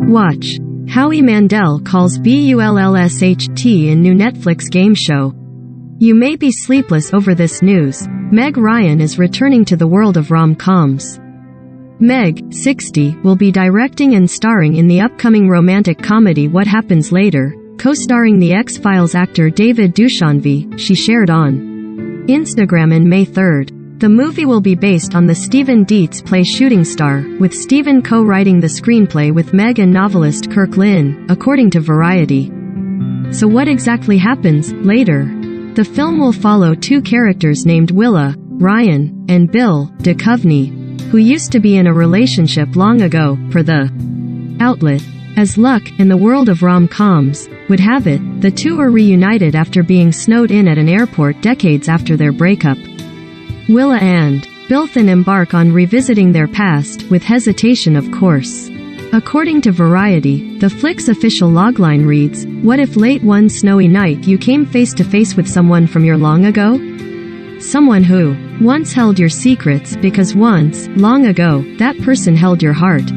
Watch. Howie Mandel calls BULLSHT in new Netflix game show. You may be sleepless over this news. Meg Ryan is returning to the world of rom-coms. Meg, 60, will be directing and starring in the upcoming romantic comedy What Happens Later, co-starring the X-Files actor David Duchovny, she shared on Instagram on May 3rd. The movie will be based on the Stephen Dietz play Shooting Star, with Stephen co-writing the screenplay with Meg and novelist Kirk Lynn, according to Variety. So what exactly happens later? The film will follow two characters named Willa, Ryan, and Bill, Duchovny, who used to be in a relationship long ago, per the outlet. As luck, in the world of rom-coms, would have it, the two are reunited after being snowed in at an airport decades after their breakup. Willa and Bill then embark on revisiting their past, with hesitation of course. According to Variety, the flick's official logline reads, "What if late one snowy night you came face to face with someone from your long ago? Someone who once held your secrets because once, long ago, that person held your heart."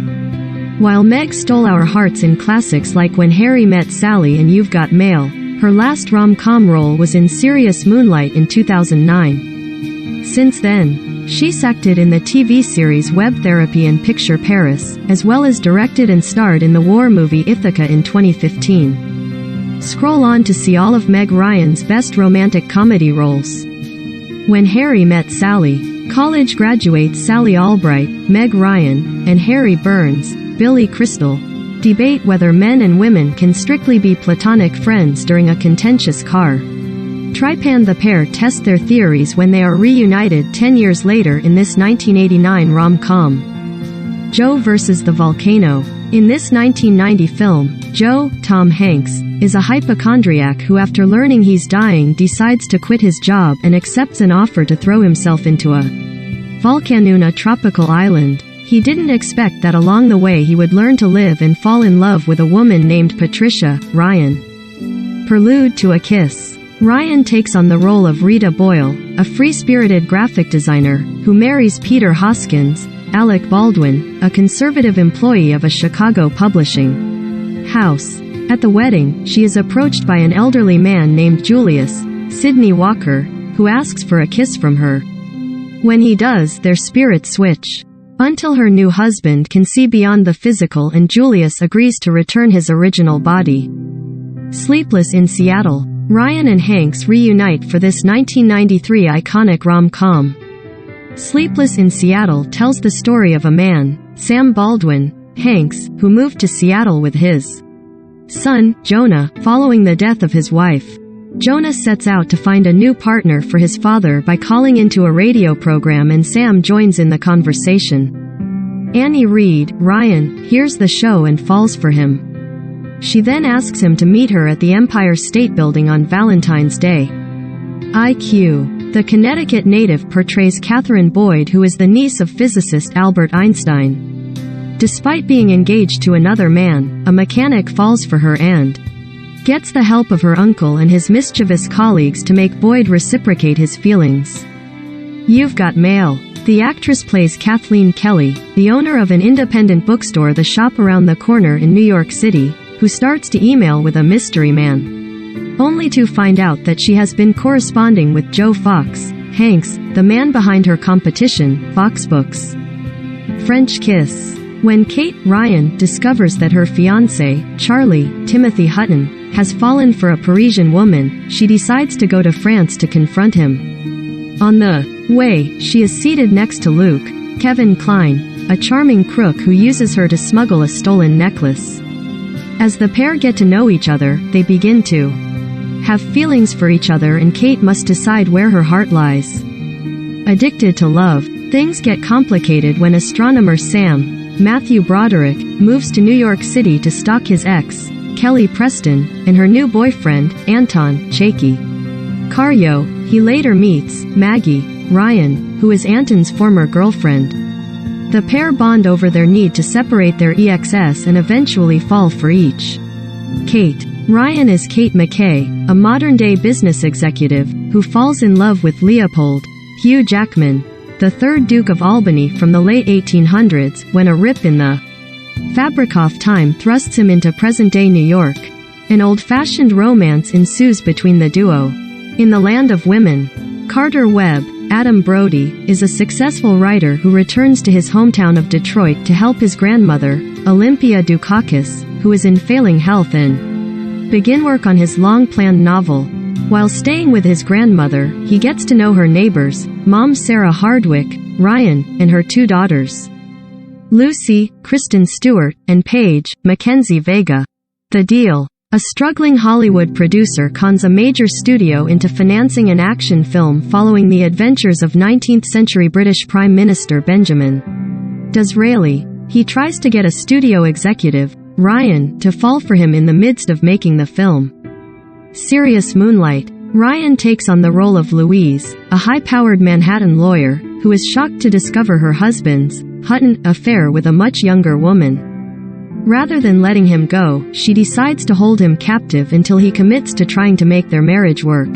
While Meg stole our hearts in classics like When Harry Met Sally and You've Got Mail, her last rom-com role was in Serious Moonlight in 2009. Since then, she's acted in the TV series Web Therapy and Picture Paris, as well as directed and starred in the war movie Ithaca in 2015. Scroll on to see all of Meg Ryan's best romantic comedy roles. When Harry Met Sally, college graduates Sally Albright, Meg Ryan, and Harry Burns, Billy Crystal, debate whether men and women can strictly be platonic friends during a contentious car tripan. The pair test their theories when they are reunited 10 years later in this 1989 rom-com. Joe vs. the Volcano. In this 1990 film, Joe, Tom Hanks, is a hypochondriac who after learning he's dying decides to quit his job and accepts an offer to throw himself into a volcano on a tropical island. He didn't expect that along the way he would learn to live and fall in love with a woman named Patricia Ryan. Prelude to a Kiss. Ryan takes on the role of Rita Boyle, a free-spirited graphic designer, who marries Peter Hoskins, Alec Baldwin, a conservative employee of a Chicago publishing house. At the wedding, she is approached by an elderly man named Julius, Sidney Walker, who asks for a kiss from her. When he does, their spirits switch. Until her new husband can see beyond the physical and Julius agrees to return his original body. Sleepless in Seattle. Ryan and Hanks reunite for this 1993 iconic rom-com. Sleepless in Seattle tells the story of a man, Sam Baldwin, Hanks, who moved to Seattle with his son, Jonah, following the death of his wife. Jonah sets out to find a new partner for his father by calling into a radio program, and Sam joins in the conversation. Annie Reed, Ryan, hears the show and falls for him. She then asks him to meet her at the Empire State Building on Valentine's Day. IQ. The Connecticut native portrays Catherine Boyd, who is the niece of physicist Albert Einstein. Despite being engaged to another man, a mechanic falls for her and gets the help of her uncle and his mischievous colleagues to make Boyd reciprocate his feelings. You've Got Mail. The actress plays Kathleen Kelly, the owner of an independent bookstore, the shop around the corner in New York City, who starts to email with a mystery man, only to find out that she has been corresponding with Joe Fox, Hanks, the man behind her competition, Fox Books. French Kiss. When Kate Ryan discovers that her fiancé, Charlie Timothy Hutton, has fallen for a Parisian woman, she decides to go to France to confront him. On the way, she is seated next to Luke, Kevin Kline, a charming crook who uses her to smuggle a stolen necklace. As the pair get to know each other, they begin to have feelings for each other, and Kate must decide where her heart lies. Addicted to love, things get complicated when astronomer Sam, Matthew Broderick, moves to New York City to stalk his ex, Kelly Preston, and her new boyfriend, Anton Cheeky Cario. He later meets Maggie Ryan, who is Anton's former girlfriend. The pair bond over their need to separate their exes and eventually fall for each. Kate Ryan is Kate McKay, a modern-day business executive, who falls in love with Leopold Hugh Jackman, the 3rd Duke of Albany from the late 1800s, when a rip in the Fabrikoff time thrusts him into present-day New York. An old-fashioned romance ensues between the duo. In the land of women, Carter Webb, Adam Brody, is a successful writer who returns to his hometown of Detroit to help his grandmother, Olympia Dukakis, who is in failing health and begin work on his long-planned novel. While staying with his grandmother, he gets to know her neighbors, Mom Sarah Hardwick, Ryan, and her 2 daughters, Lucy, Kristen Stewart, and Paige, Mackenzie Vega. The deal. A struggling Hollywood producer cons a major studio into financing an action film following the adventures of 19th-century British Prime Minister Benjamin Disraeli. He tries to get a studio executive, Ryan, to fall for him in the midst of making the film. Serious Moonlight. Ryan takes on the role of Louise, a high-powered Manhattan lawyer, who is shocked to discover her husband's, Hutton, affair with a much younger woman. Rather than letting him go, she decides to hold him captive until he commits to trying to make their marriage work.